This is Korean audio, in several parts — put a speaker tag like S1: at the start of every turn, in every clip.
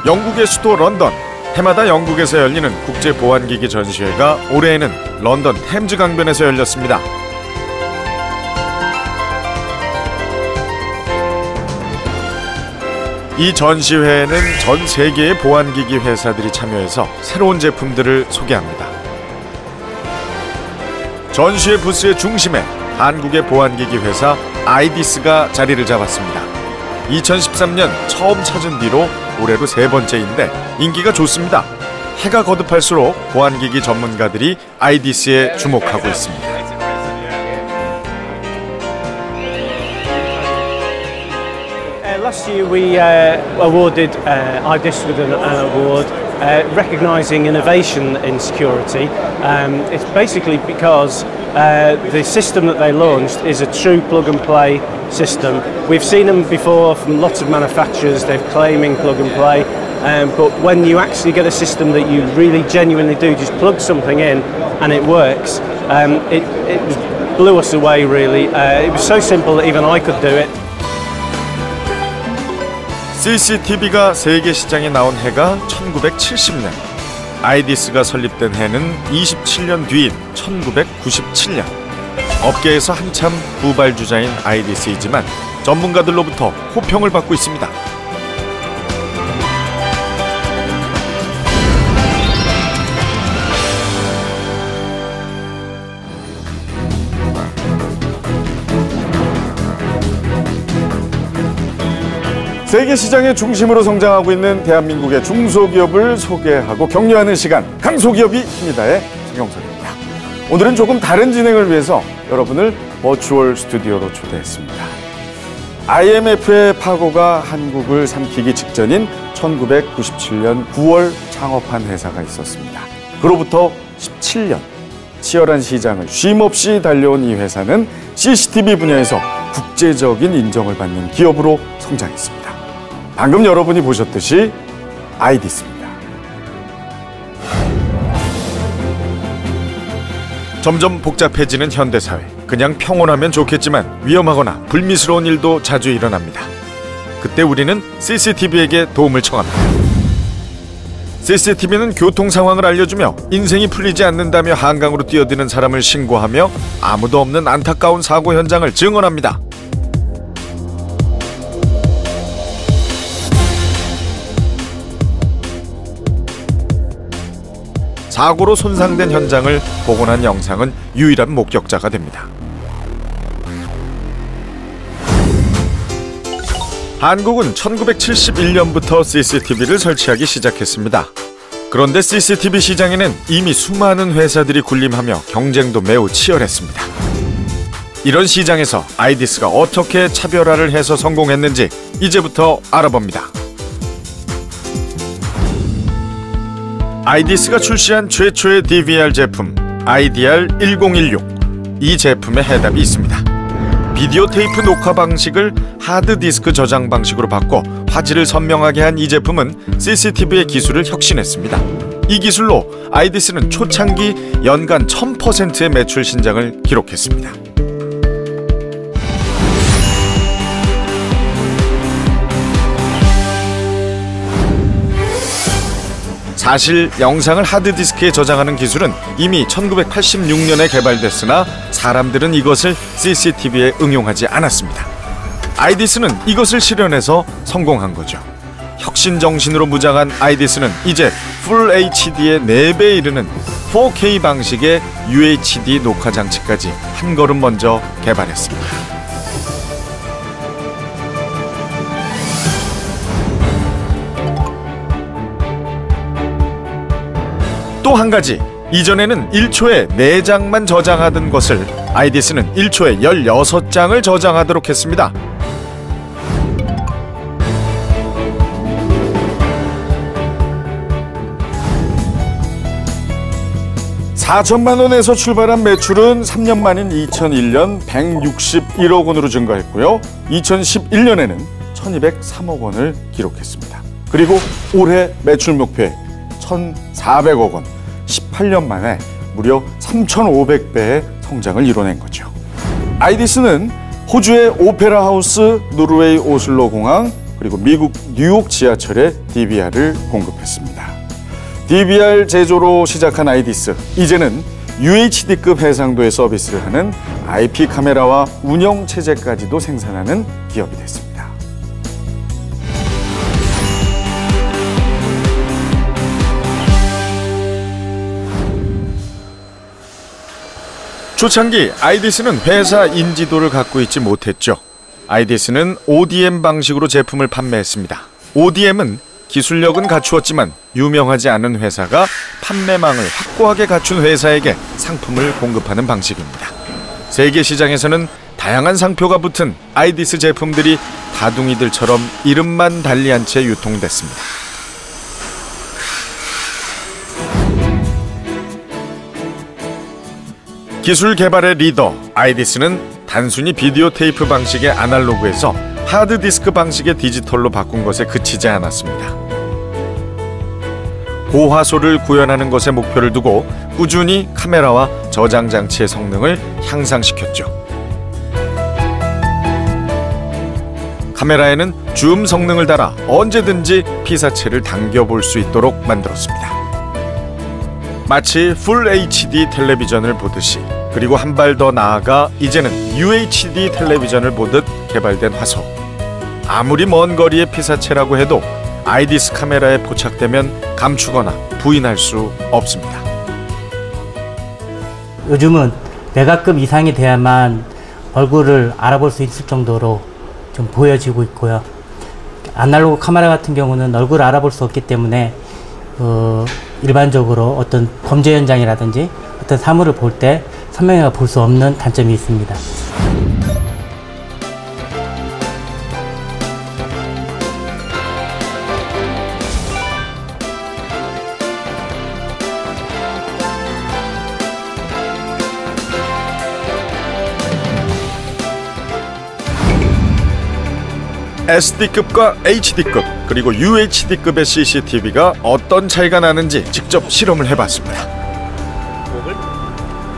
S1: 영국의 수도 런던. 해마다 영국에서 열리는 국제보안기기 전시회가 올해에는 런던 템즈 강변에서 열렸습니다. 이 전시회에는 전 세계의 보안기기 회사들이 참여해서 새로운 제품들을 소개합니다. 전시회 부스의 중심에 한국의 보안기기 회사 아이디스가 자리를 잡았습니다. 2013년 처음 찾은 뒤로 올해로 세 번째인데 인기가 좋습니다. 해가 거듭할수록 보안기기 전문가들이 아이디스에 주목하고 있습니다.
S2: Last year we awarded IDIS with an award recognising innovation in security. It's basically because the system that they launched is a true plug-and-play system. We've seen them before from lots of manufacturers, they're claiming plug-and-play, but when you actually get a system that you really genuinely do, just plug something in and it works, it blew us away really. It was so simple that even I could do it.
S1: CCTV가 세계 시장에 나온 해가 1970년, 아이디스가 설립된 해는 27년 뒤인 1997년. 업계에서 한참 후발주자인 아이디스이지만 전문가들로부터 호평을 받고 있습니다. 세계 시장의 중심으로 성장하고 있는 대한민국의 중소기업을 소개하고 격려하는 시간, 강소기업이 힘이다의 성경섭입니다. 오늘은 조금 다른 진행을 위해서 여러분을 버추얼 스튜디오로 초대했습니다. IMF의 파고가 한국을 삼키기 직전인 1997년 9월 창업한 회사가 있었습니다. 그로부터 17년, 치열한 시장을 쉼없이 달려온 이 회사는 CCTV 분야에서 국제적인 인정을 받는 기업으로 성장했습니다. 방금 여러분이 보셨듯이 아이디스입니다. 점점 복잡해지는 현대사회. 그냥 평온하면 좋겠지만 위험하거나 불미스러운 일도 자주 일어납니다. 그때 우리는 CCTV에게 도움을 청합니다. CCTV는 교통 상황을 알려주며 인생이 풀리지 않는다며 한강으로 뛰어드는 사람을 신고하며 아무도 없는 안타까운 사고 현장을 증언합니다. 사고로 손상된 현장을 복원한 영상은 유일한 목격자가 됩니다. 한국은 1971년부터 CCTV를 설치하기 시작했습니다. 그런데 CCTV 시장에는 이미 수많은 회사들이 군림하며 경쟁도 매우 치열했습니다. 이런 시장에서 아이디스가 어떻게 차별화를 해서 성공했는지 이제부터 알아봅니다. 아이디스가 출시한 최초의 DVR 제품 IDR 1016. 이 제품에 해답이 있습니다. 비디오 테이프 녹화 방식을 하드디스크 저장 방식으로 바꿔 화질을 선명하게 한 이 제품은 CCTV의 기술을 혁신했습니다. 이 기술로 아이디스는 초창기 연간 1000%의 매출 신장을 기록했습니다. 사실 영상을 하드디스크에 저장하는 기술은 이미 1986년에 개발됐으나 사람들은 이것을 CCTV에 응용하지 않았습니다. 아이디스는 이것을 실현해서 성공한 거죠. 혁신 정신으로 무장한 아이디스는 이제 풀 HD의 4배에 이르는 4K 방식의 UHD 녹화 장치까지 한 걸음 먼저 개발했습니다. 또 한 가지, 이전에는 1초에 4장만 저장하던 것을 아이디스는 1초에 16장을 저장하도록 했습니다. $4천만 원에서 출발한 매출은 3년 만인 2001년 161억 원으로 증가했고요. 2011년에는 1203억 원을 기록했습니다. 그리고 올해 매출 목표에 1,400억 원, 18년 만에 무려 3,500배의 성장을 이뤄낸 거죠. 아이디스는 호주의 오페라 하우스, 노르웨이 오슬로 공항, 그리고 미국 뉴욕 지하철에 DVR을 공급했습니다. DVR 제조로 시작한 아이디스, 이제는 UHD급 해상도의 서비스를 하는 IP 카메라와 운영 체제까지도 생산하는 기업이 됐습니다. 초창기 아이디스는 회사 인지도를 갖고 있지 못했죠. 아이디스는 ODM 방식으로 제품을 판매했습니다. ODM은 기술력은 갖추었지만 유명하지 않은 회사가 판매망을 확고하게 갖춘 회사에게 상품을 공급하는 방식입니다. 세계 시장에서는 다양한 상표가 붙은 아이디스 제품들이 다둥이들처럼 이름만 달리한 채 유통됐습니다. 기술 개발의 리더 아이디스는 단순히 비디오 테이프 방식의 아날로그에서 하드디스크 방식의 디지털로 바꾼 것에 그치지 않았습니다. 고화소를 구현하는 것에 목표를 두고 꾸준히 카메라와 저장 장치의 성능을 향상시켰죠. 카메라에는 줌 성능을 달아 언제든지 피사체를 당겨볼 수 있도록 만들었습니다. 마치 풀 HD 텔레비전을 보듯이, 그리고 한 발 더 나아가 이제는 UHD 텔레비전을 보듯 개발된 화소. 아무리 먼 거리의 피사체라고 해도 아이디스 카메라에 포착되면 감추거나 부인할 수 없습니다.
S3: 요즘은 메가급 이상이 돼야만 얼굴을 알아볼 수 있을 정도로 좀 보여지고 있고요. 아날로그 카메라 같은 경우는 얼굴을 알아볼 수 없기 때문에 일반적으로 어떤 범죄 현장이라든지 어떤 사물을 볼 때 선명하게 볼 수 없는 단점이 있습니다.
S1: SD급과 HD급 그리고 UHD급의 CCTV가 어떤 차이가 나는지 직접 실험을 해봤습니다.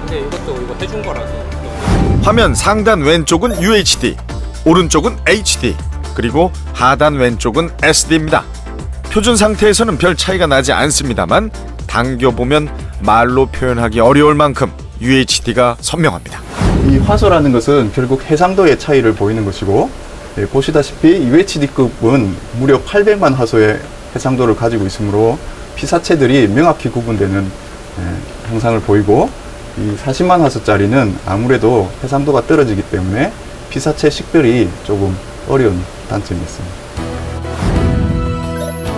S4: 근데 이거 해준 거라서.
S1: 화면 상단 왼쪽은 UHD, 오른쪽은 HD, 그리고 하단 왼쪽은 SD입니다. 표준 상태에서는 별 차이가 나지 않습니다만 당겨보면 말로 표현하기 어려울 만큼 UHD가 선명합니다.
S5: 이 화소라는 것은 결국 해상도의 차이를 보이는 것이고, 보시다시피 UHD급은 무려 800만 화소의 해상도를 가지고 있으므로 피사체들이 명확히 구분되는 형상을 보이고, 이 40만 화소짜리는 아무래도 해상도가 떨어지기 때문에 피사체 식별이 조금 어려운 단점이 있습니다.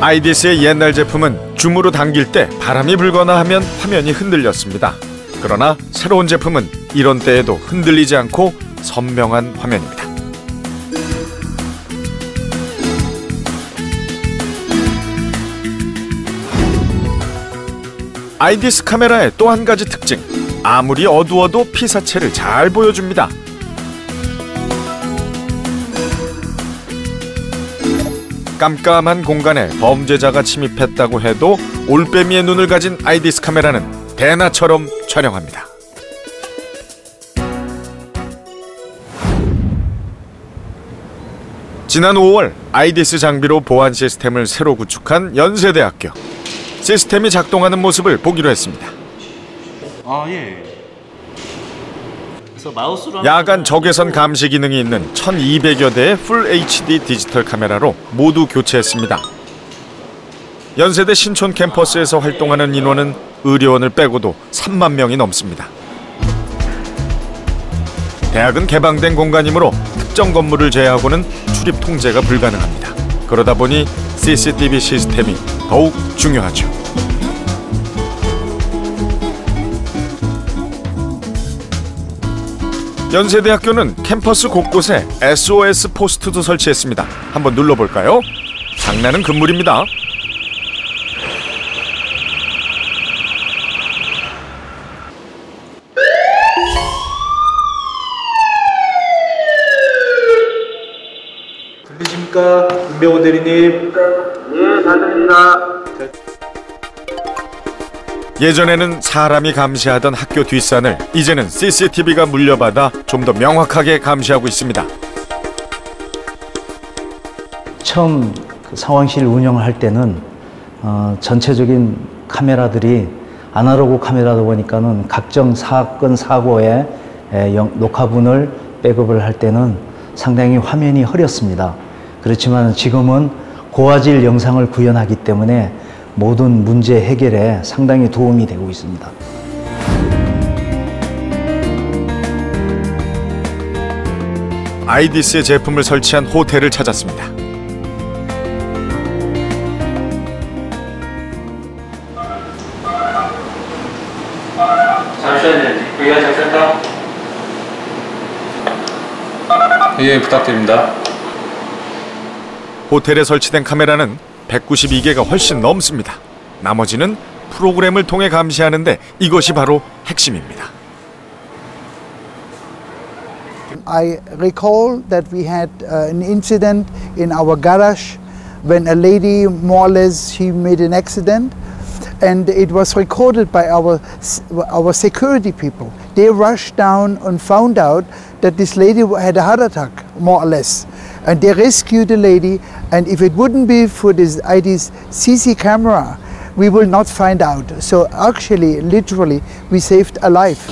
S1: 아이디스의 옛날 제품은 줌으로 당길 때 바람이 불거나 하면 화면이 흔들렸습니다. 그러나 새로운 제품은 이런 때에도 흔들리지 않고 선명한 화면입니다. 아이디스 카메라의 또 한 가지 특징, 아무리 어두워도 피사체를 잘 보여줍니다. 깜깜한 공간에 범죄자가 침입했다고 해도 올빼미의 눈을 가진 아이디스 카메라는 대나처럼 촬영합니다. 지난 5월 아이디스 장비로 보안 시스템을 새로 구축한 연세대학교. 시스템이 작동하는 모습을 보기로 했습니다.
S4: 예. 그래서 마우스로
S1: 야간 적외선 감시 기능이 있는 1200여 대의 풀 HD 디지털 카메라로 모두 교체했습니다. 연세대 신촌 캠퍼스에서 활동하는 인원은 의료원을 빼고도 3만 명이 넘습니다. 대학은 개방된 공간이므로 특정 건물을 제외하고는 출입 통제가 불가능합니다. 그러다 보니 CCTV 시스템이 더욱 중요하죠. 연세대학교는 캠퍼스 곳곳에 SOS 포스트도 설치했습니다. 한번 눌러볼까요? 장난은 금물입니다.
S6: 들리십니까? 임병호 대리님.
S7: 예, 잘 들립니다.
S1: 예전에는 사람이 감시하던 학교 뒷산을 이제는 CCTV가 물려받아 좀 더 명확하게 감시하고 있습니다.
S8: 처음 상황실 운영을 할 때는 전체적인 카메라들이 아날로그 카메라다 보니까는 각종 사건 사고의 녹화분을 백업을 할 때는 상당히 화면이 흐렸습니다. 그렇지만 지금은 고화질 영상을 구현하기 때문에 모든 문제 해결에 상당히 도움이 되고 있습니다.
S1: 아이디스의 제품을 설치한 호텔을 찾았습니다.
S4: 잠시만요. VR장센터. 예, 부탁드립니다.
S1: 호텔에 설치된 카메라는 192개가 훨씬 넘습니다. 나머지는 프로그램을 통해 감시하는데 이것이 바로 핵심입니다.
S9: I recall that we had an incident in our garage when a lady, more or less, she made an accident, and it was recorded by our security people. They rushed down and found out that this lady had a heart attack, more or less, and they rescued the lady. And if it wouldn't be for this ID's CC camera, we will not find out. So actually, literally, we saved a life.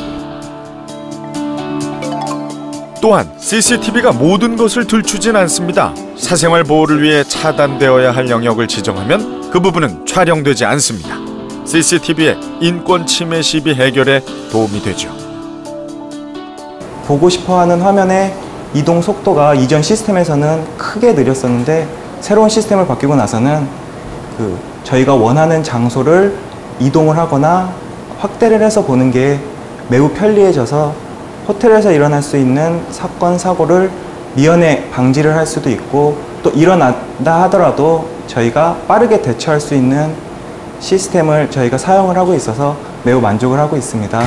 S1: 또한 CCTV가 모든 것을 들추진 않습니다. 사생활 보호를 위해 차단되어야 할 영역을 지정하면 그 부분은 촬영되지 않습니다. CCTV의 인권 침해 시비 해결에 도움이 되죠.
S10: 보고 싶어하는 화면의 이동 속도가 이전 시스템에서는 크게 느렸었는데 새로운 시스템을 바뀌고 나서는 저희가 원하는 장소를 이동을 하거나 확대를 해서 보는 게 매우 편리해져서 호텔에서 일어날 수 있는 사건, 사고를 미연에 방지를 할 수도 있고 또 일어난다 하더라도 저희가 빠르게 대처할 수 있는 시스템을 저희가 사용을 하고 있어서 매우 만족을 하고 있습니다.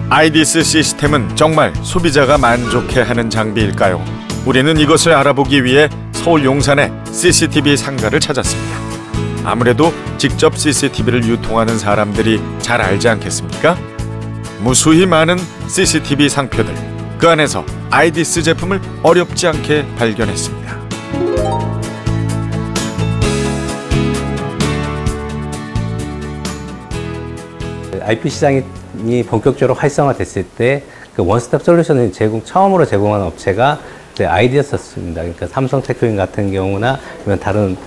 S1: 아이디스 시스템은 정말 소비자가 만족해하는 장비일까요? 우리는 이것을 알아보기 위해 서울 용산의 CCTV 상가를 찾았습니다. 아무래도 직접 CCTV를 유통하는 사람들이 잘 알지 않겠습니까? 무수히 많은 CCTV 상표들, 그 안에서 아이디스 제품을 어렵지 않게 발견했습니다.
S11: IP 시장이 본격적으로 활성화됐을 때 그 원스톱 솔루션을 처음으로 제공한 업체가 아이디스였습니다. 그러니까 삼성 체크인 같은 경우나 아니면 다른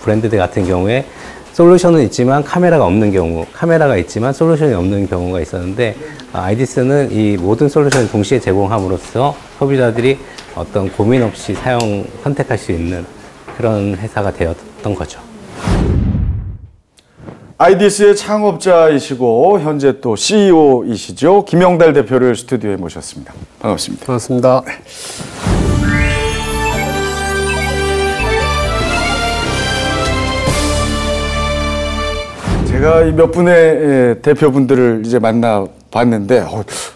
S11: 브랜드들 같은 경우에 솔루션은 있지만 카메라가 없는 경우, 카메라가 있지만 솔루션이 없는 경우가 있었는데 아이디스는 이 모든 솔루션을 동시에 제공함으로써 소비자들이 어떤 고민 없이 선택할 수 있는 그런 회사가 되었던 거죠.
S1: 아이디스의 창업자이시고 현재 또 CEO이시죠. 김영달 대표를 스튜디오에 모셨습니다. 반갑습니다.
S12: 반갑습니다. 네.
S1: 제가 몇 분의 대표분들을 이제 만나봤는데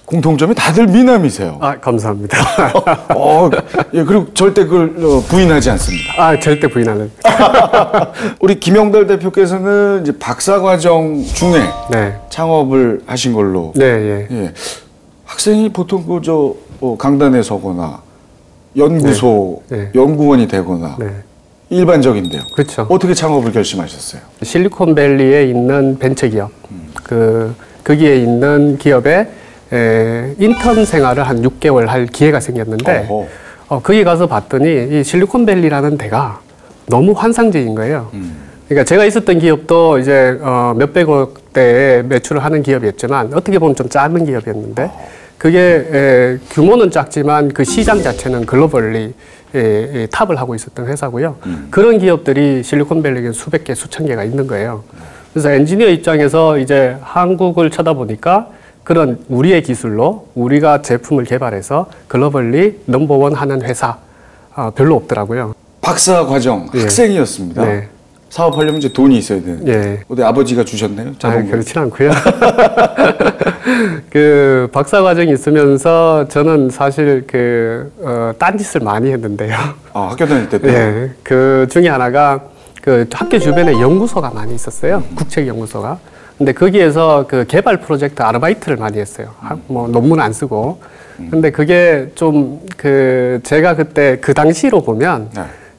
S1: 공통점이 다들 미남이세요.
S12: 아, 감사합니다.
S1: 예, 그리고 절대 그걸 부인하지 않습니다.
S12: 아, 절대 부인 안 합니다.
S1: 우리 김영달 대표께서는 이제 박사과정 중에 네. 창업을 하신 걸로.
S12: 네, 예.
S1: 예. 학생이 보통 강단에 서거나 연구소, 네. 네. 연구원이 되거나. 네. 일반적인데요.
S12: 그렇죠.
S1: 어떻게 창업을 결심하셨어요?
S12: 실리콘밸리에 있는 벤처기업, 거기에 있는 기업에 인턴 생활을 한 6개월 할 기회가 생겼는데 거기 가서 봤더니 이 실리콘밸리라는 데가 너무 환상적인 거예요. 그러니까 제가 있었던 기업도 이제 몇백억대의 매출을 하는 기업이었지만 어떻게 보면 좀 작은 기업이었는데 그게 규모는 작지만 그 시장 자체는 글로벌리 탑을 하고 있었던 회사고요. 그런 기업들이 실리콘밸리에 수백 개, 수천 개가 있는 거예요. 그래서 엔지니어 입장에서 이제 한국을 쳐다보니까 그런 우리의 기술로 우리가 제품을 개발해서 글로벌리 넘버원 하는 회사 별로 없더라고요.
S1: 박사 과정 학생이었습니다. 네. 사업하려면 이제 돈이 있어야 되는데
S12: 예.
S1: 어디 아버지가 주셨나요?
S12: 그렇진 않고요. 그 박사 과정이 있으면서 저는 사실 딴짓을 많이 했는데요.
S1: 학교 다닐 때도?
S12: 네. 그 중에 하나가 그 학교 주변에 연구소가 많이 있었어요. 국책 연구소가. 근데 거기에서 그 개발 프로젝트 아르바이트를 많이 했어요. 뭐 논문 안 쓰고. 근데 그게 좀 제가 그때 그 당시로 보면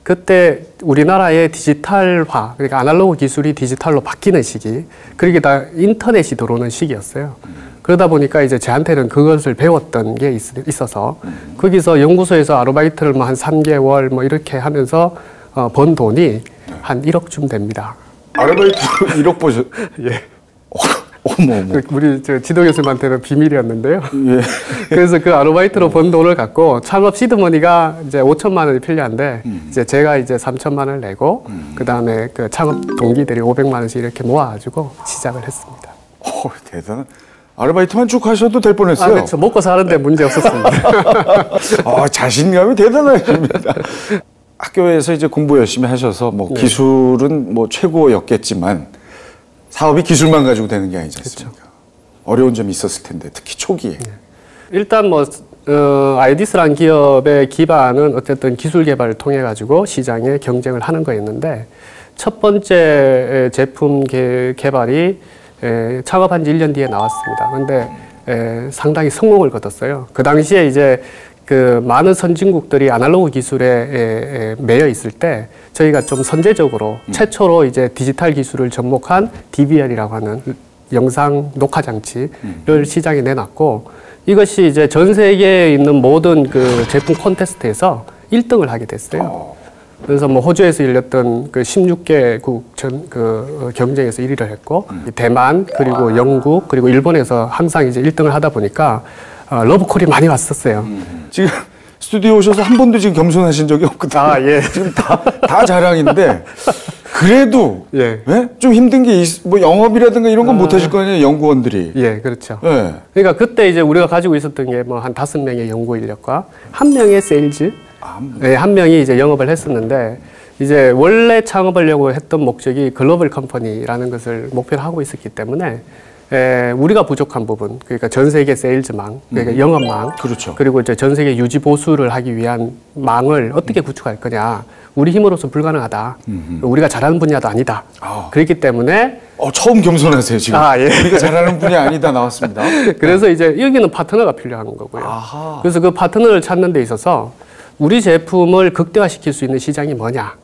S12: 그때 우리나라의 디지털화, 그러니까 아날로그 기술이 디지털로 바뀌는 시기, 그러게 다 인터넷이 들어오는 시기였어요. 그러다 보니까 이제 저한테는 그것을 배웠던 게 있어서 거기서 연구소에서 아르바이트를 뭐 한 3개월 뭐 이렇게 하면서 번 돈이 한 1억쯤 됩니다.
S1: 아르바이트 1억 버셨?
S12: 예.
S1: 어머.
S12: 우리 지도 교수님한테는 비밀이었는데요.
S1: 예.
S12: 그래서 그 아르바이트로 번 돈을 갖고 창업 시드머니가 이제 5천만 원이 필요한데 이제 제가 이제 3천만 원을 내고 그 다음에 그 창업 동기들이 500만 원씩 이렇게 모아가지고 시작을 했습니다.
S1: 대단한. 아르바이트만 쭉 하셔도 될 뻔했어요.
S12: 아, 그렇죠. 먹고 사는데 문제 없었습니다.
S1: 자신감이 대단하십니다. 학교에서 이제 공부 열심히 하셔서 뭐 기술은 뭐 최고였겠지만 사업이 기술만 가지고 되는 게 아니지 않습니까? 그렇죠. 어려운 점이 있었을 텐데 특히 초기에.
S12: 일단 뭐 아이디스라는 기업의 기반은 어쨌든 기술 개발을 통해 가지고 시장에 경쟁을 하는 거였는데 첫 번째 제품 개발이 창업한 지 1년 뒤에 나왔습니다. 그런데 상당히 성공을 거뒀어요. 그 당시에 이제 그 많은 선진국들이 아날로그 기술에 매여 있을 때 저희가 좀 선제적으로 최초로 이제 디지털 기술을 접목한 DVR이라고 하는 영상 녹화 장치를 시장에 내놨고 이것이 이제 전 세계에 있는 모든 그 제품 콘테스트에서 1등을 하게 됐어요. 그래서 뭐 호주에서 열렸던 그 16개국 경쟁에서 1위를 했고 대만 그리고 영국 그리고 일본에서 항상 이제 1등을 하다 보니까 러브콜이 많이 왔었어요.
S1: 지금 스튜디오 오셔서 한 번도 지금 겸손하신 적이 없거든요.
S12: 예.
S1: 지금 다 자랑인데 그래도 좀 힘든 게 뭐 영업이라든가 이런 건 못 하실 거 아니에요, 연구원들이.
S12: 예, 그렇죠. 그러니까 그때 이제 우리가 가지고 있었던 게 뭐 한 5명의 연구 인력과 1명의 세일즈, 한 명이 이제 영업을 했었는데 이제 원래 창업하려고 했던 목적이 글로벌 컴퍼니라는 것을 목표로 하고 있었기 때문에 우리가 부족한 부분, 그러니까 전 세계 세일즈망, 그러니까 영업망,
S1: 그렇죠.
S12: 그리고 이제 전 세계 유지 보수를 하기 위한 망을 어떻게 구축할 거냐, 우리 힘으로서 불가능하다. 우리가 잘하는 분야도 아니다. 그렇기 때문에
S1: 처음 겸손하세요 지금.
S12: 예.
S1: 우리가 잘하는 분야 아니다 나왔습니다.
S12: 그래서 이제 여기는 파트너가 필요한 거고요. 그래서 그 파트너를 찾는 데 있어서 우리 제품을 극대화시킬 수 있는 시장이 뭐냐?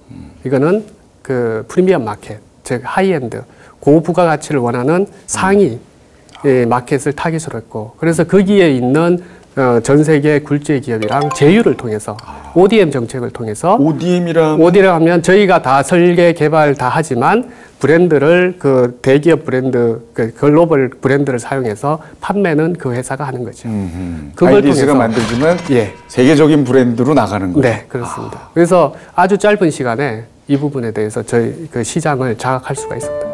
S12: 이거는 그 프리미엄 마켓, 즉 하이엔드, 고부가가치를 원하는 상위 마켓을 타깃으로 했고, 그래서 거기에 있는 전 세계 굴지의 기업이랑 제휴를 통해서 ODM 정책을 통해서 ODM이라 하면 저희가 다 설계 개발 다 하지만 브랜드를 그 대기업 브랜드, 그 글로벌 브랜드를 사용해서 판매는 그 회사가 하는 거죠. 그걸
S1: 아이디스가 만들지만 세계적인 브랜드로 나가는 거죠.
S12: 네, 그렇습니다. 그래서 아주 짧은 시간에 이 부분에 대해서 저희 그 시장을 장악할 수가 있었다.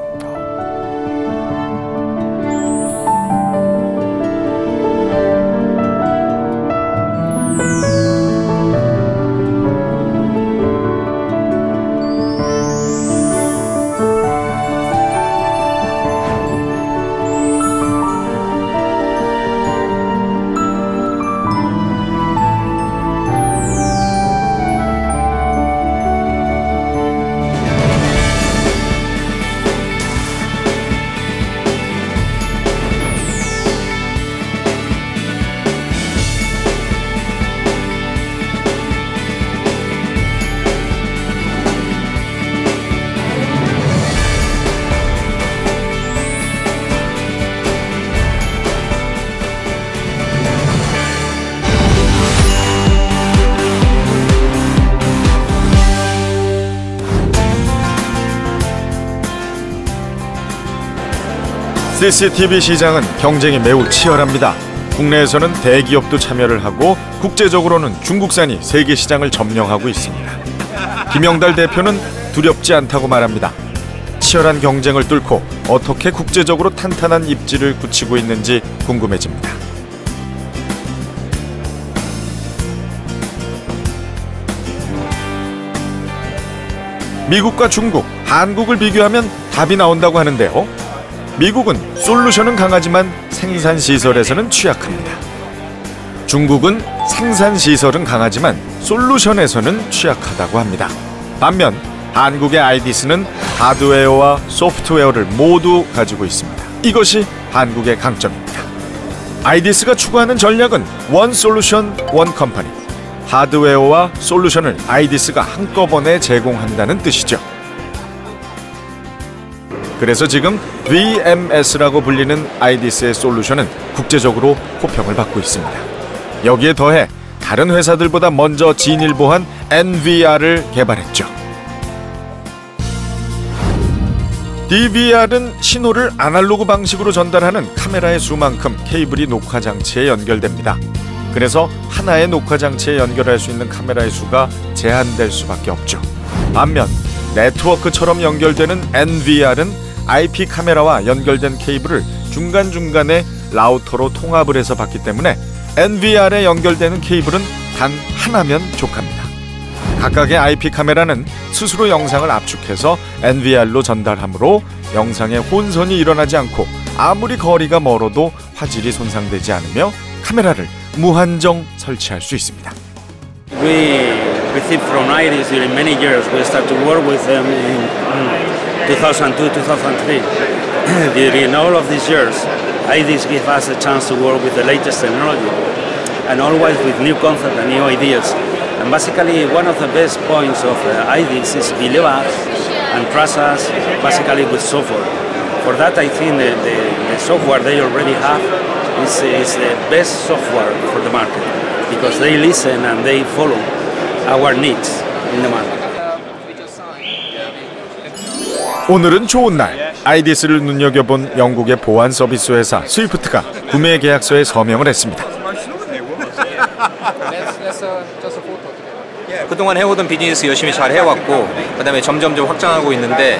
S1: CCTV 시장은 경쟁이 매우 치열합니다. 국내에서는 대기업도 참여를 하고 국제적으로는 중국산이 세계 시장을 점령하고 있습니다. 김영달 대표는 두렵지 않다고 말합니다. 치열한 경쟁을 뚫고 어떻게 국제적으로 탄탄한 입지를 굳히고 있는지 궁금해집니다. 미국과 중국, 한국을 비교하면 답이 나온다고 하는데요. 미국은 솔루션은 강하지만 생산시설에서는 취약합니다. 중국은 생산시설은 강하지만 솔루션에서는 취약하다고 합니다. 반면 한국의 아이디스는 하드웨어와 소프트웨어를 모두 가지고 있습니다. 이것이 한국의 강점입니다. 아이디스가 추구하는 전략은 원 솔루션 원 컴퍼니. 하드웨어와 솔루션을 아이디스가 한꺼번에 제공한다는 뜻이죠. 그래서 지금 VMS라고 불리는 아이디스의 솔루션은 국제적으로 호평을 받고 있습니다. 여기에 더해 다른 회사들보다 먼저 진일보한 NVR을 개발했죠. DVR은 신호를 아날로그 방식으로 전달하는 카메라의 수만큼 케이블이 녹화 장치에 연결됩니다. 그래서 하나의 녹화 장치에 연결할 수 있는 카메라의 수가 제한될 수밖에 없죠. 반면 네트워크처럼 연결되는 NVR은 IP 카메라와 연결된 케이블을 중간중간에 라우터로 통합을 해서 받기 때문에 NVR에 연결되는 케이블은 단 하나면 족합니다. 각각의 IP 카메라는 스스로 영상을 압축해서 NVR로 전달하므로 영상에 혼선이 일어나지 않고 아무리 거리가 멀어도 화질이 손상되지 않으며 카메라를 무한정 설치할 수 있습니다.
S13: We received from IRIS during many years. We started to work with them in 2002, 2003. During all of these years, IRIS gave us a chance to work with the latest technology and always with new concepts and new ideas. And basically, one of the best points of IRIS is believe us and trust us, basically with software. For that, I think the software they already have is the best software for the market because they listen and they follow our needs in the market.
S1: 오늘은 좋은 날. 아이디스를 눈여겨본 영국의 보안 서비스 회사 스위프트가 구매 계약서에 서명을 했습니다.
S14: 그동안 해오던 비즈니스 열심히 잘 해왔고 그다음에 점점점 확장하고 있는데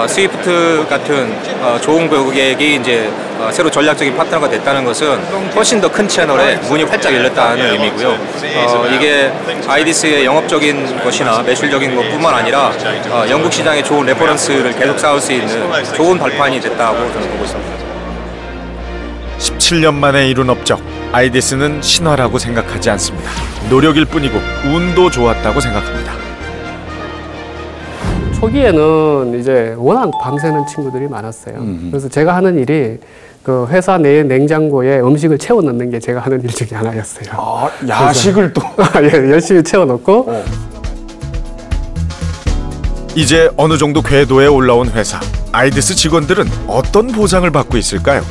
S14: 스위프트 같은 좋은 고객이 이제 새로 전략적인 파트너가 됐다는 것은 훨씬 더 큰 채널에 문이 활짝 열렸다는 의미고요. 이게 아이디스의 영업적인 것이나 매출적인 것뿐만 아니라 영국 시장에 좋은 레퍼런스를 계속 쌓을 수 있는 좋은 발판이 됐다고 저는 보고 있습니다.
S1: 17년 만에 이룬 업적. 아이디스는 신화라고 생각하지 않습니다. 노력일 뿐이고 운도 좋았다고 생각합니다.
S12: 초기에는 이제 워낙 밤새는 친구들이 많았어요. 그래서 제가 하는 일이 그 회사 내 냉장고에 음식을 채워 넣는 게 제가 하는 일 중에 하나였어요.
S1: 아, 야식을 또
S12: 예, 열심히 채워 넣고.
S1: 이제 어느 정도 궤도에 올라온 회사. 아이디스 직원들은 어떤 보상을 받고 있을까요?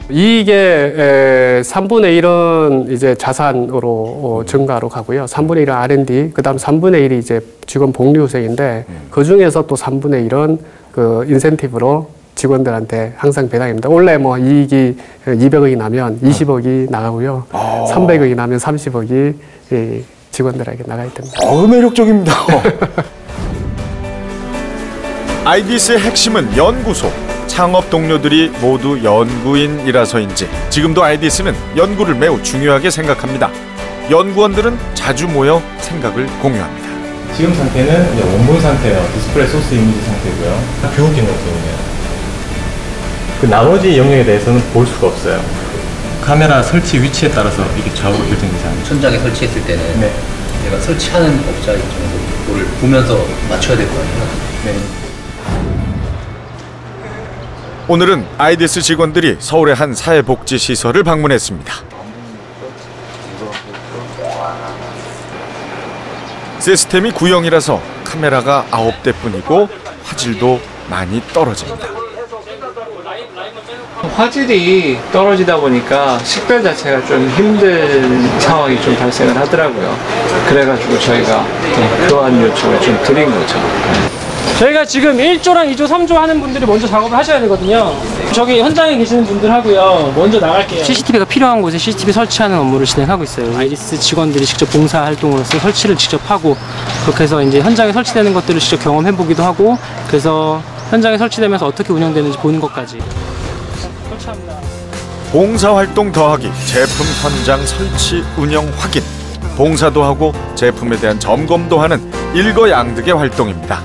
S12: 이익의 3분의 1은 이제 자산으로 증가로 가고요. 3분의 1은 R&D, 그 다음 3분의 1이 이제 직원 복리후생인데 그 중에서 또 3분의 1은 그 인센티브로 직원들한테 항상 배당입니다. 원래 뭐 이익이 200억이 나면 20억이 나가고요. 300억이 나면 30억이 직원들에게 나가야 됩니다.
S1: 매력적입니다. 아이디스의 핵심은 연구소. 창업 동료들이 모두 연구인이라서인지 지금도 아이디스는 연구를 매우 중요하게 생각합니다. 연구원들은 자주 모여 생각을 공유합니다.
S15: 지금 상태는 이제 원본 상태예요. 디스플레이 소스 이미지 상태고요. 교육 기능 때문에요. 그 나머지 영역에 대해서는 볼 수가 없어요. 카메라 설치 위치에 따라서 이게 좌우로 결정되지 않아요.
S16: 천장에 설치했을 때는 내가 설치하는 업자 입장에서 그거를 보면서 맞춰야 될 거 아니에요?
S15: 네.
S1: 오늘은 아이디스 직원들이 서울의 한 사회복지시설을 방문했습니다. 시스템이 구형이라서 카메라가 9대뿐이고 화질도 많이 떨어집니다.
S17: 화질이 떨어지다 보니까 식별 자체가 좀 힘든 상황이 좀 발생을 하더라고요. 그래가지고 저희가 교환 요청을 좀 드린 거죠.
S18: 저희가 지금 1조랑 2조, 3조 하는 분들이 먼저 작업을 하셔야 되거든요. 저기 현장에 계시는 분들 하고요. 먼저 나갈게요. CCTV가 필요한 곳에 CCTV 설치하는 업무를 진행하고 있어요. 아이디스 직원들이 직접 봉사활동으로서 설치를 직접 하고 그렇게 해서 이제 현장에 설치되는 것들을 직접 경험해보기도 하고 그래서 현장에 설치되면서 어떻게 운영되는지 보는 것까지. 설치합니다.
S1: 봉사활동 더하기, 제품 현장 설치 운영 확인, 봉사도 하고 제품에 대한 점검도 하는 일거양득의 활동입니다.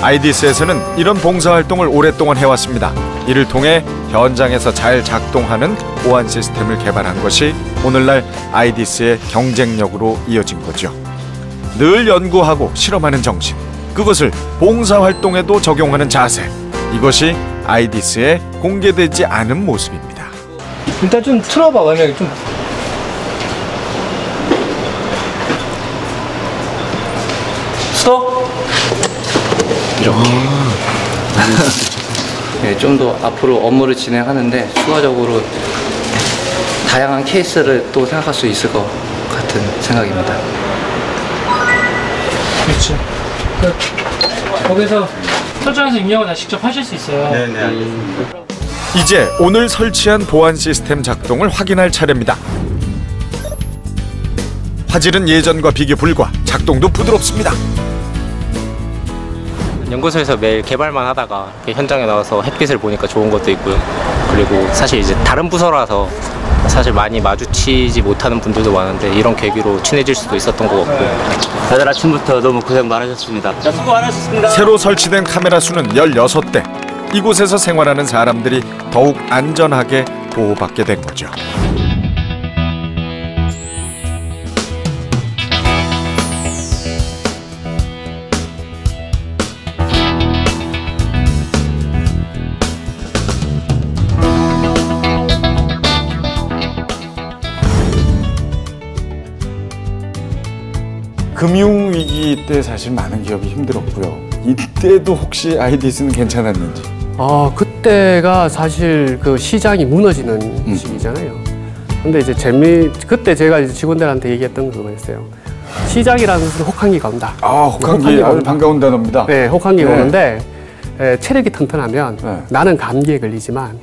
S1: 아이디스에서는 이런 봉사활동을 오랫동안 해왔습니다. 이를 통해 현장에서 잘 작동하는 보안 시스템을 개발한 것이 오늘날 아이디스의 경쟁력으로 이어진 거죠. 늘 연구하고 실험하는 정신, 그것을 봉사활동에도 적용하는 자세, 이것이 아이디스의 공개되지 않은 모습입니다.
S18: 일단 좀 틀어봐, 만약에 좀. 스톱!
S16: 이렇게. 네, 좀 더 앞으로 업무를 진행하는데 추가적으로 다양한 케이스를 또 생각할 수 있을 것 같은 생각입니다.
S18: 그렇죠. 거기서 설정해서 입력을 다 직접 하실 수 있어요.
S1: 네네, 알겠습니다. 이제 오늘 설치한 보안 시스템 작동을 확인할 차례입니다. 화질은 예전과 비교 불과, 작동도 부드럽습니다.
S11: 연구소에서 매일 개발만 하다가 현장에 나와서 햇빛을 보니까 좋은 것도 있고요. 그리고 사실 이제 다른 부서라서 사실 많이 마주치지 못하는 분들도 많은데 이런 계기로 친해질 수도 있었던 것 같고.
S19: 다들 아침부터 너무 고생 많으셨습니다. 자, 수고 많으셨습니다.
S1: 새로 설치된 카메라 수는 16대. 이곳에서 생활하는 사람들이 더욱 안전하게 보호받게 된 거죠. 금융위기 때 사실 많은 기업이 힘들었고요. 이때도 혹시 아이디스는 괜찮았는지?
S12: 그때가 사실 그 시장이 무너지는 시기잖아요. 근데 이제 그때 제가 이제 직원들한테 얘기했던 그거였어요. 시장이라는 것은 혹한기가 온다.
S1: 혹한기 아주 반가운 단어입니다.
S12: 네, 혹한기가 오는데 체력이 튼튼하면 나는 감기에 걸리지만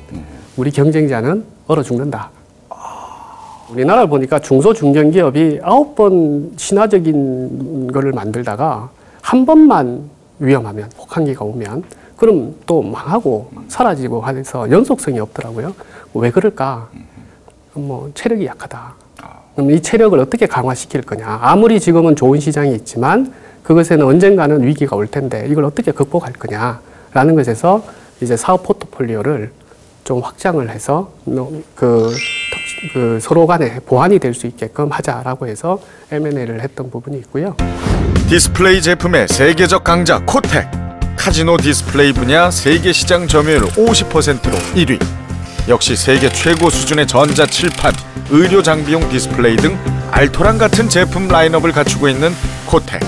S12: 우리 경쟁자는 얼어 죽는다. 우리나라를 보니까 중소중견기업이 9번 신화적인 거를 만들다가 한 번만 위험하면, 혹한기가 오면 그럼 또 망하고 사라지고 해서 연속성이 없더라고요. 왜 그럴까? 체력이 약하다. 그럼 이 체력을 어떻게 강화시킬 거냐? 아무리 지금은 좋은 시장이 있지만 그것에는 언젠가는 위기가 올 텐데 이걸 어떻게 극복할 거냐라는 것에서 이제 사업 포트폴리오를 좀 확장을 해서 서로 간에 보완이 될 수 있게끔 하자라고 해서 M&A를 했던 부분이 있고요.
S1: 디스플레이 제품의 세계적 강자 코텍. 카지노 디스플레이 분야 세계 시장 점유율 50%로 1위. 역시 세계 최고 수준의 전자 칠판, 의료 장비용 디스플레이 등 알토란 같은 제품 라인업을 갖추고 있는 코텍.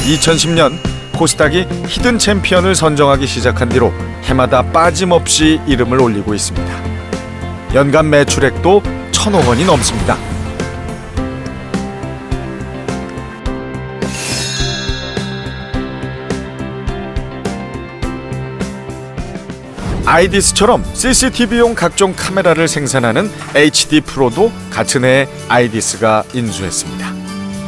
S1: 2010년 코스닥이 히든 챔피언을 선정하기 시작한 뒤로 해마다 빠짐없이 이름을 올리고 있습니다. 연간 매출액도 1,000억 원이 넘습니다. 아이디스처럼 CCTV용 각종 카메라를 생산하는 HD 프로도 같은 해에 아이디스가 인수했습니다.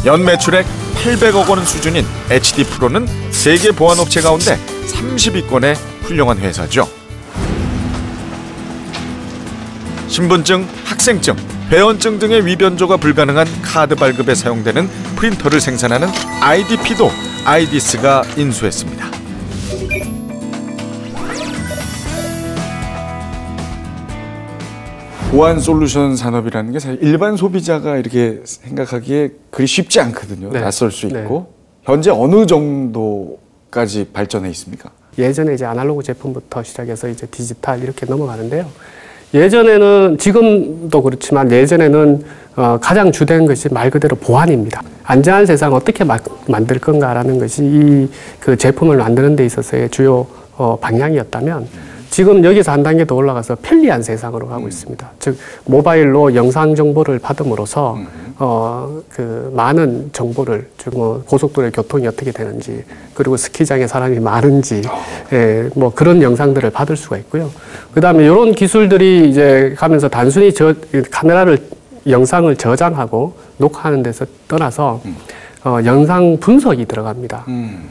S1: 연 매출액 800억 원 수준인 HD 프로는 세계 보안업체 가운데 30위권의 훌륭한 회사죠. 신분증, 학생증, 회원증 등의 위변조가 불가능한 카드 발급에 사용되는 프린터를 생산하는 IDP도 아이디스가 인수했습니다. 보안 솔루션 산업이라는 게 사실 일반 소비자가 이렇게 생각하기에 그리 쉽지 않거든요.
S12: 네.
S1: 낯설 수 있고. 현재 어느 정도까지 발전해 있습니까?
S12: 예전에 이제 아날로그 제품부터 시작해서 이제 디지털 이렇게 넘어가는데요. 예전에는, 지금도 그렇지만 예전에는 가장 주된 것이 말 그대로 보안입니다. 안전한 세상 어떻게 만들 건가라는 것이 그 제품을 만드는 데 있어서의 주요 방향이었다면 지금 여기서 한 단계 더 올라가서 편리한 세상으로 가고 있습니다. 즉 모바일로 영상 정보를 받음으로써 그 많은 정보를, 즉 고속도로의 교통이 어떻게 되는지, 그리고 스키장에 사람이 많은지, 뭐 그런 영상들을 받을 수가 있고요. 그 다음에 이런 기술들이 이제 가면서 단순히 영상을 저장하고 녹화하는 데서 떠나서 영상 분석이 들어갑니다.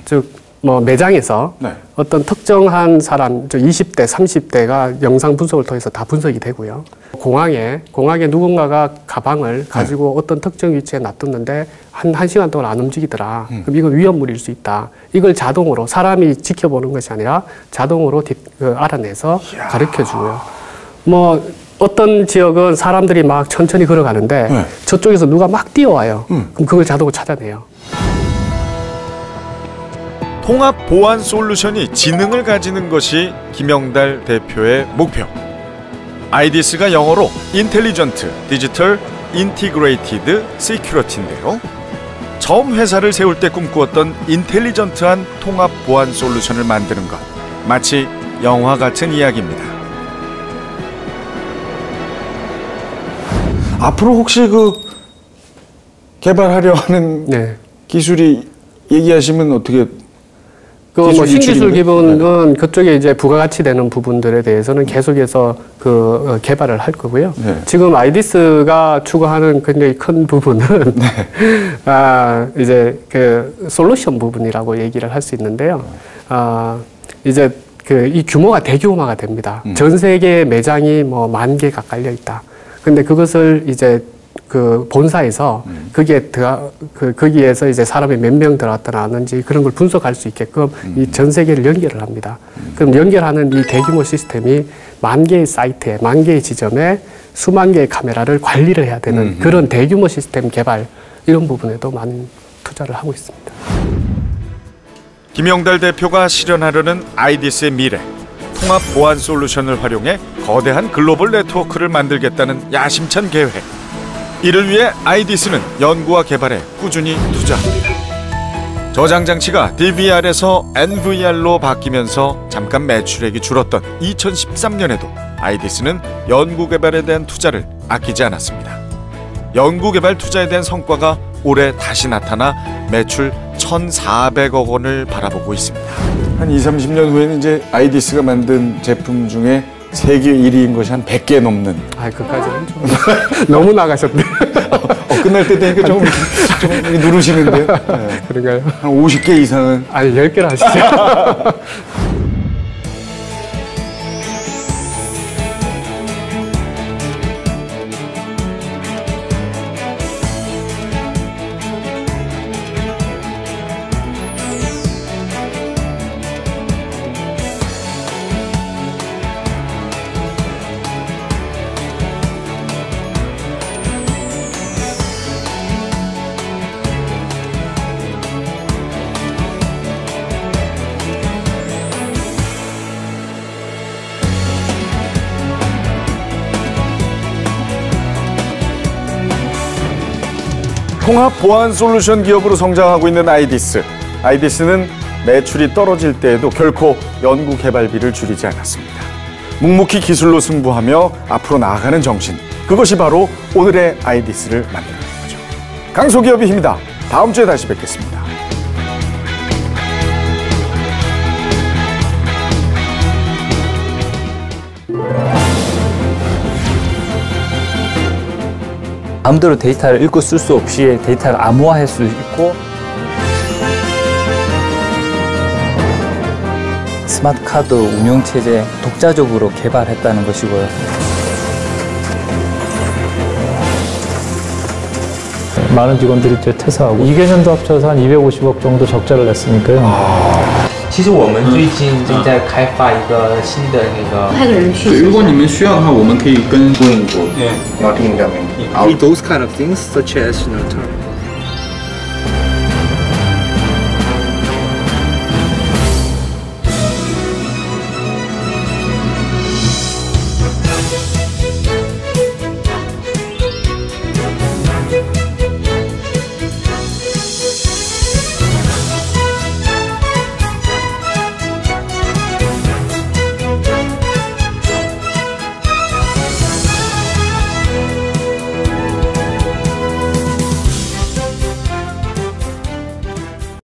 S12: 즉 뭐 매장에서 어떤 특정한 사람, 20대, 30대가 영상 분석을 통해서 다 분석이 되고요. 공항에 누군가가 가방을 가지고 어떤 특정 위치에 놔뒀는데 한 시간 동안 안 움직이더라. 그럼 이건 위험물일 수 있다. 이걸 자동으로, 사람이 지켜보는 것이 아니라 자동으로 알아내서 가르쳐주고요. 뭐 어떤 지역은 사람들이 막 천천히 걸어가는데 저쪽에서 누가 막 뛰어와요. 그럼 그걸 자동으로 찾아내요.
S1: 통합 보안 솔루션이 지능을 가지는 것이 김영달 대표의 목표. 아이디스가 영어로 인텔리전트, 디지털, 인티그레이티드, 시큐리티인데요. 처음 회사를 세울 때 꿈꾸었던 인텔리전트한 통합 보안 솔루션을 만드는 것, 마치 영화 같은 이야기입니다.
S20: 앞으로 혹시 그 개발하려 하는 기술이 얘기하시면 어떻게?
S12: 그 뭐 신기술 기본은 그쪽에 이제 부가가치 되는 부분들에 대해서는 계속해서 그 개발을 할 거고요. 지금 아이디스가 추구하는 굉장히 큰 부분은 이제 그 솔루션 부분이라고 얘기를 할 수 있는데요. 이제 그 이 규모가 대규모화가 됩니다. 전 세계 매장이 뭐 10,000개 가까이 있다. 근데 그것을 이제 그 본사에서 거기에서 이제 사람이 몇 명 들어갔다 나왔는지 그런 걸 분석할 수 있게끔 이 전 세계를 연결을 합니다. 그럼 연결하는 이 대규모 시스템이 10,000개의 사이트에 10,000개의 지점에 수만 개의 카메라를 관리를 해야 되는 그런 대규모 시스템 개발 이런 부분에도 많은 투자를 하고 있습니다.
S1: 김영달 대표가 실현하려는 아이디스의 미래, 통합 보안 솔루션을 활용해 거대한 글로벌 네트워크를 만들겠다는 야심찬 계획. 이를 위해 아이디스는 연구와 개발에 꾸준히 투자합니다. 저장 장치가 DVR에서 NVR로 바뀌면서 잠깐 매출액이 줄었던 2013년에도 아이디스는 연구 개발에 대한 투자를 아끼지 않았습니다. 연구 개발 투자에 대한 성과가 올해 다시 나타나 매출 1,400억 원을 바라보고 있습니다.
S20: 한 20-30년 후에는 이제 아이디스가 만든 제품 중에 세계 1위인 것이 한 100개 넘는.
S12: 그까지는 좀 너무 나가셨네.
S20: 끝날 때 되니까 좀 누르시는데요.
S12: 그런가요?
S20: 한 50개 이상은.
S12: 아니 10개를 하시죠.
S1: 통합 보안 솔루션 기업으로 성장하고 있는 아이디스. 아이디스는 매출이 떨어질 때에도 결코 연구 개발비를 줄이지 않았습니다. 묵묵히 기술로 승부하며 앞으로 나아가는 정신. 그것이 바로 오늘의 아이디스를 만드는 거죠. 강소기업의 힘이다. 다음 주에 다시 뵙겠습니다.
S21: 마음대로 데이터를 읽고 쓸 수 없이 데이터를 암호화할 수 있고 스마트 카드 운영체제 독자적으로 개발했다는 것이고요.
S22: 많은 직원들이 이제 퇴사하고 2개년도 합쳐서 한 250억 정도 적자를 냈으니까요.
S23: 其实我们最近正在开发一个新的那个
S24: 派个人去。如果你们需要的话，我们可以跟供应部要定一下名。Those kind of things, such as